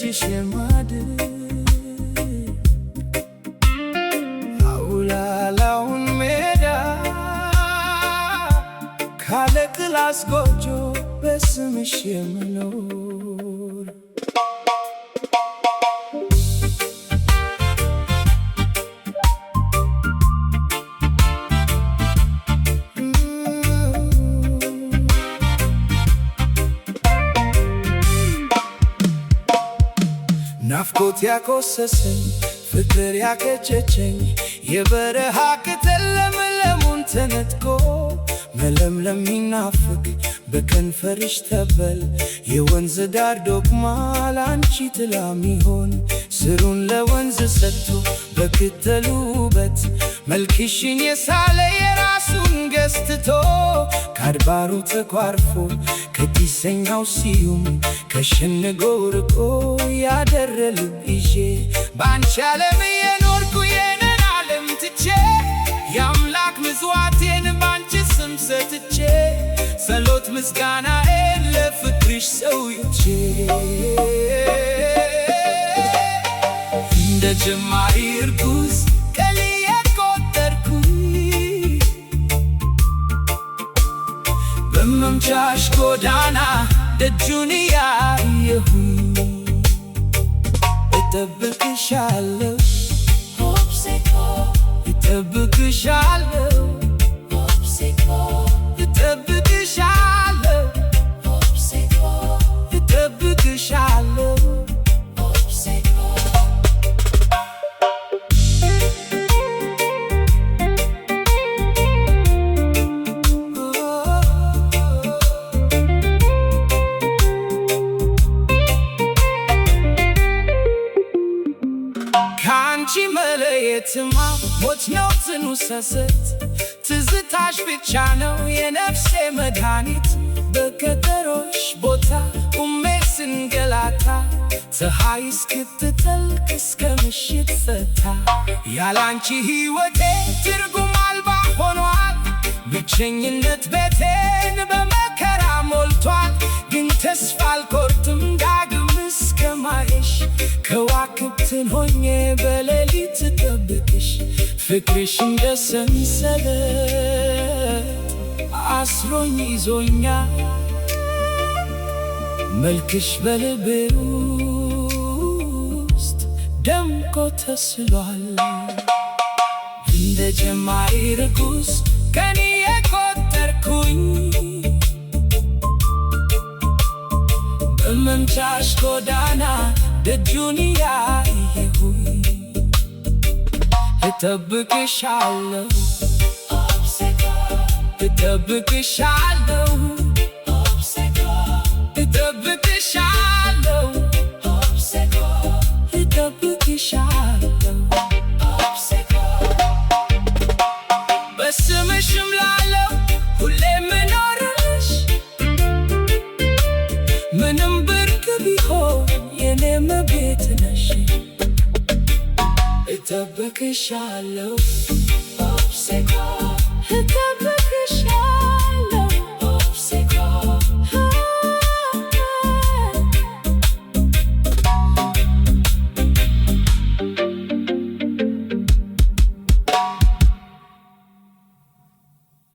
ደጅሽ የማድር አውላላውን ሜዳ ካለ ክላስ ጎጆ በስምሽ የምኖር ናፍቆት ያኮሰሰኝ ፍቅር ያከቸቸኝ የበረሃ ቅጠል ለምለሙን ተነጥቆ መለምለም ሚናፍቅ በከንፈርሽ ተበል የወንዝ ዳር ዶግማ ላንቺ ጥላ ሚሆን ስሩን ለወንዝ ሰጥቶ በክተሉ ውበት መልክሽን የሳለ የራሱን ገዝትቶ ከአድባሩ ተኳርፎ ከጢሰኛው ስዩም ከሸነጎ ርቆ ያደረ ልብ ይዤ ባንቺ ዓለም የኖርኩ የነን ዓለም ትቼ የአምላክ ምጽዋቴን ባንቺ ስም ሰጥቼ ጸሎት ምስጋናዬን ለፍቅርሽ ሰውቼ እንደ ጀማሪ እርጉዝ ቀልዬ ቆጠርኩኝ በመምጫሽ ጎዳና ደጁን ያየሁኝ እጠብቅሻለሁ እጠብቅሻለሁ እጠብቅሻለሁ እጠብቅሻለሁ ካንቺ መለየትማ ሞት ነው ጽኑ ሰሰት ትዝታሽ ብቻ ነው የነፍሴ መድኃኒት በቀጠሮሽ ቦታ ቁሜ ስንገላታ ፀሐይ እስክትጠልቅ እስከ ምሽት ፈታ ያላንቺ ሕይወቴ ትርጉም አልባ ሆኗል ብቸኝነት ቤቴን በመከራ ሞልቷል ግን ተስፋ አልቆርጥም ዳግም እስከማይሽ ከዋክብትን ሆኜ በሌሊት እጠብቅሽ ፍቅርሽ እንደ ሰንሰለት አስሮኝ ይዞኛል መልክሽ በልቤ ውስጥ ደምቆ ተስሏል እንደ ጀማሪ እርጉዝ ቀን የቆጠርኩኝ በመምጫሽ ጎዳና ደጁን ያየሁኝ እጠብቅሻለሁ እጠብቅሻለሁ እጠብቅሻለሁ እጠብቅሻለሁ በስምሽም ላለው ሁሌ ምኖርልሽ ምንም ብርቅ ቢሆን የኔ መቤት ነሽ እጠብቅሻለሁ